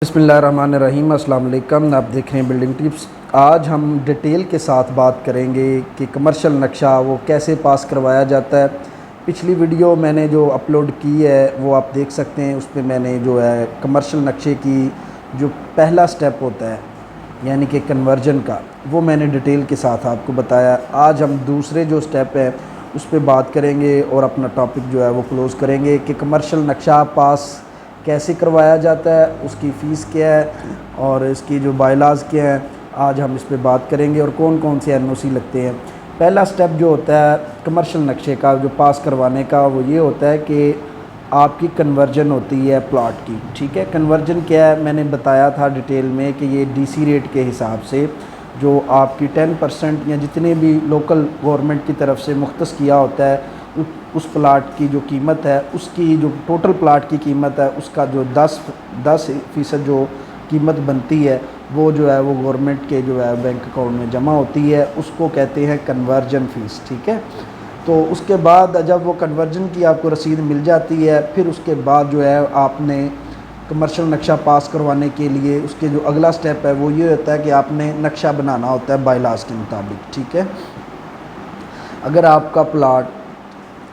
बिस्मिल्लाहिर्रहमानिर्रहीम। अस्सलाम वालेकुम। आप देख रहे हैं बिल्डिंग टिप्स। आज हम डिटेल के साथ बात करेंगे कि कमर्शियल नक्शा वो कैसे पास करवाया जाता है। पिछली वीडियो मैंने जो अपलोड की है वो आप देख सकते हैं। उस पर मैंने जो है कमर्शियल नक्शे की जो पहला स्टेप होता है यानी कि कन्वर्जन का, वो मैंने डिटेल के साथ आपको बताया। आज हम दूसरे जो स्टेप है उस पर बात करेंगे और अपना टॉपिक जो है वो क्लोज़ करेंगे कि कमर्शियल नक्शा पास कैसे करवाया जाता है, उसकी फ़ीस क्या है और इसकी जो बायलाज़ क्या है। आज हम इस पे बात करेंगे और कौन कौन से एनओसी लगते हैं। पहला स्टेप जो होता है कमर्शियल नक्शे का जो पास करवाने का, वो ये होता है कि आपकी कन्वर्जन होती है प्लॉट की। ठीक है, कन्वर्जन क्या है मैंने बताया था डिटेल में कि ये डीसी रेट के हिसाब से जो आपकी 10% या जितने भी लोकल गवर्नमेंट की तरफ से मुख्तस किया होता है उस प्लाट की जो कीमत है, उसकी जो टोटल प्लाट की कीमत है उसका जो 10% जो कीमत बनती है वो जो है वो गवर्नमेंट के जो है बैंक अकाउंट में जमा होती है, उसको कहते हैं कन्वर्जन फ़ीस। ठीक है, तो उसके बाद जब वो कन्वर्जन की आपको रसीद मिल जाती है, फिर उसके बाद जो है आपने कमर्शियल नक्शा पास करवाने के लिए उसके जो अगला स्टेप है वो ये होता है कि आपने नक्शा बनाना होता है बायलाज के मुताबिक। ठीक है, अगर आपका प्लाट,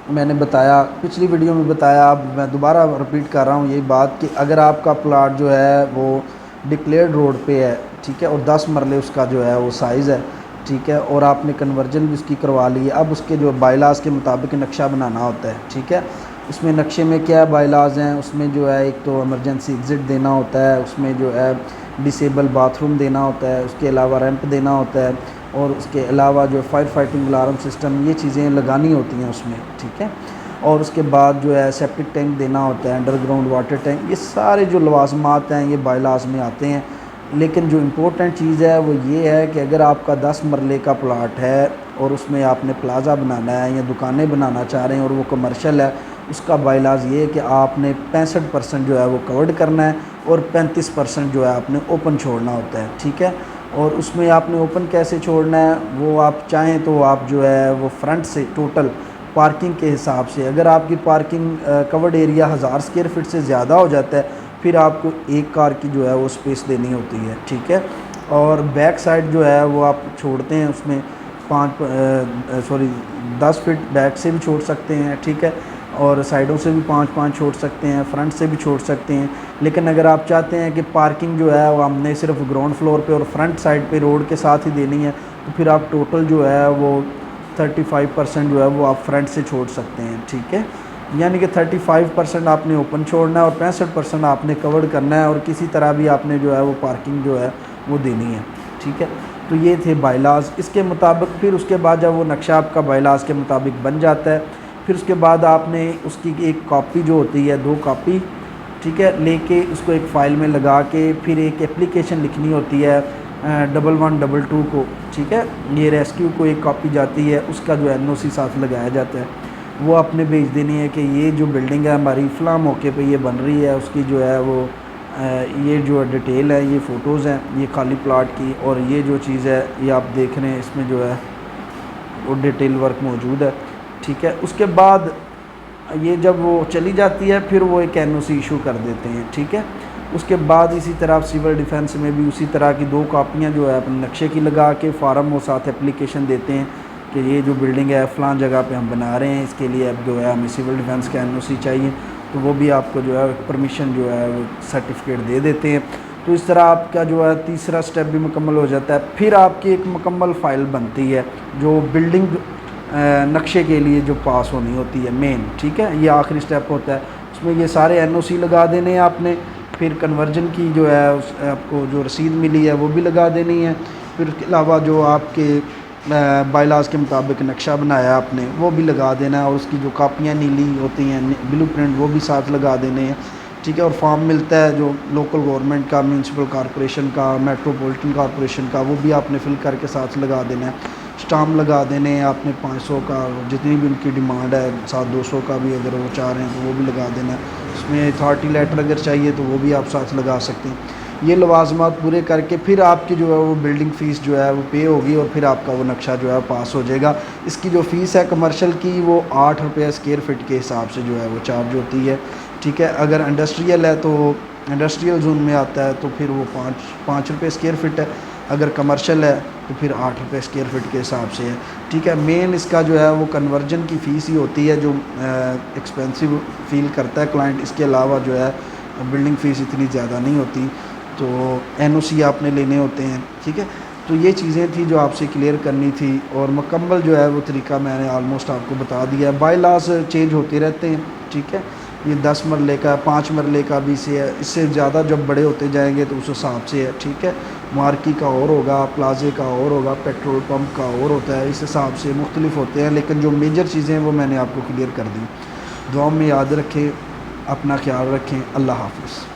मैंने बताया पिछली वीडियो में बताया, अब मैं दोबारा रिपीट कर रहा हूँ यही बात कि अगर आपका प्लाट जो है वो डिक्लेयर्ड रोड पे है, ठीक है, और 10 मरले उसका जो है वो साइज़ है, ठीक है, और आपने कन्वर्जन भी उसकी करवा ली है, अब उसके जो बायलाज के मुताबिक नक्शा बनाना होता है। ठीक है, उसमें नक्शे में क्या बायलाज हैं, उसमें जो है एक तो इमरजेंसी एग्ज़िट देना होता है, उसमें जो है डिसेबल बाथरूम देना होता है, उसके अलावा रैंप देना होता है, और उसके अलावा जो फायर फाइटिंग अलार्म सिस्टम, ये चीज़ें लगानी होती हैं उसमें। ठीक है, और उसके बाद जो है सेप्टिक टैंक देना होता है, अंडरग्राउंड वाटर टैंक, ये सारे जो लवाजमात हैं ये बायलाज में आते हैं। लेकिन जो इम्पोर्टेंट चीज़ है वो ये है कि अगर आपका 10 मरले का प्लाट है और उसमें आपने प्लाज़ा बनाना है या दुकानें बनाना चाह रहे हैं और वो कमर्शियल है, उसका बायलाज ये है कि आपने 65% जो है वो कवर्ड करना है और 35% जो है आपने ओपन छोड़ना होता है। ठीक है, और उसमें आपने ओपन कैसे छोड़ना है, वो आप चाहें तो आप जो है वो फ्रंट से टोटल पार्किंग के हिसाब से, अगर आपकी parking covered area 1000 square feet से ज़्यादा हो जाता है फिर आपको एक कार की जो है वो स्पेस देनी होती है। ठीक है, और बैक साइड जो है वो आप छोड़ते हैं उसमें 10 फीट बैक से भी छोड़ सकते हैं। ठीक है, और साइडों से भी 5-5 छोड़ सकते हैं, फ्रंट से भी छोड़ सकते हैं। लेकिन अगर आप चाहते हैं कि पार्किंग जो है वो हमने सिर्फ ग्राउंड फ्लोर पे और फ्रंट साइड पे रोड के साथ ही देनी है, तो फिर आप टोटल जो है वो 35% जो है वो आप फ्रंट से छोड़ सकते हैं। ठीक है, यानी कि 35% आपने ओपन छोड़ना है और 65% आपने कवर्ड करना है, और किसी तरह भी आपने जो है वो पार्किंग जो है वो देनी है। ठीक है, तो ये थे बायलाज। इसके मुताबिक फिर उसके बाद जब वो नक्शा आपका बायलाज के मुताबिक बन जाता है, फिर उसके बाद आपने उसकी एक कॉपी जो होती है, 2 कॉपी, ठीक है, लेके उसको एक फ़ाइल में लगा के फिर एक एप्लीकेशन लिखनी होती है 1122 को। ठीक है, ये रेस्क्यू को एक कॉपी जाती है, उसका जो एनओसी साथ लगाया जाता है, वो आपने भेज देनी है कि ये जो बिल्डिंग है हमारी फ़लाँ मौके पे ये बन रही है, उसकी जो है वो ये जो डिटेल है, ये फ़ोटोज़ हैं ये खाली प्लाट की, और ये जो चीज़ है ये आप देख रहे हैं इसमें जो है वो डिटेल वर्क मौजूद है। ठीक है, उसके बाद ये जब वो चली जाती है फिर वो एक एनओसी इशू कर देते हैं। ठीक है, उसके बाद इसी तरह सिविल डिफेंस में भी उसी तरह की 2 कापियाँ जो है अपने नक्शे की लगा के फ़ार्म वो साथ एप्लीकेशन देते हैं कि ये जो बिल्डिंग है फ़लाँ जगह पे हम बना रहे हैं, इसके लिए अब जो है हमें सिविल डिफेंस का एनओसी चाहिए, तो वो भी आपको जो है परमिशन जो है वो सर्टिफिकेट दे देते हैं। तो इस तरह आपका जो है तीसरा स्टेप भी मुकम्मल हो जाता है। फिर आपकी एक मुकम्मल फ़ाइल बनती है जो बिल्डिंग नक्शे के लिए जो पास होनी होती है मेन। ठीक है, ये आखिरी स्टेप होता है, उसमें ये सारे एनओसी लगा देने हैं आपने। फिर कन्वर्जन की जो है आपको जो रसीद मिली है वो भी लगा देनी है। फिर उसके अलावा जो आपके बायलाज के मुताबिक नक्शा बनाया आपने वो भी लगा देना है, और उसकी जो कापियाँ नीली होती हैं ब्लू प्रिंट वो भी साथ लगा देने हैं। ठीक है, और फॉर्म मिलता है जो लोकल गवर्नमेंट का, म्यूनसिपल कॉरपोरेशन का, मेट्रोपॉलिटन कॉरपोरेशन का, वो भी आपने फिल करके साथ लगा देना है। स्टाम्प लगा देने हैं आपने 500 का, जितनी भी उनकी डिमांड है, साथ 200 का भी अगर वो चाह रहे हैं तो वो भी लगा देना है। उसमें अथॉरिटी लेटर अगर चाहिए तो वो भी आप साथ लगा सकते हैं। ये लवाजमात पूरे करके फिर आपकी जो है वो बिल्डिंग फ़ीस जो है वो पे होगी और फिर आपका वो नक्शा जो है पास हो जाएगा। इसकी जो फ़ीस है कमर्शियल की वो 8 रुपये स्क्वायर फिट के हिसाब से जो है वो चार्ज होती है। ठीक है, अगर इंडस्ट्रियल है तो इंडस्ट्रियल जोन में आता है तो फिर वो पाँच रुपये स्क्वायर फिट है, अगर कमर्शियल है तो फिर 8 रुपये स्क्वायर फिट के हिसाब से है। ठीक है, मेन इसका जो है वो कन्वर्जन की फ़ीस ही होती है जो एक्सपेंसिव फ़ील करता है क्लाइंट। इसके अलावा जो है बिल्डिंग फ़ीस इतनी ज़्यादा नहीं होती, तो एनओसी आपने लेने होते हैं। ठीक है, तो ये चीज़ें थी जो आपसे क्लियर करनी थी, और मुकम्मल जो है वो तरीका मैंने आलमोस्ट आपको बता दिया है। बाय लॉस चेंज होते रहते हैं। ठीक है, ये 10 मरले का 5 मरले का भी से है, इससे ज़्यादा जब बड़े होते जाएंगे तो उस हिसाब से है। ठीक है, मार्की का और होगा, प्लाजे का और होगा, पेट्रोल पंप का और होता है, इस हिसाब से मुख्तलिफ होते हैं, लेकिन जो मेजर चीज़ें हैं वो मैंने आपको क्लियर कर दी। दुआ में याद रखें, अपना ख्याल रखें। अल्लाह हाफ़िज़।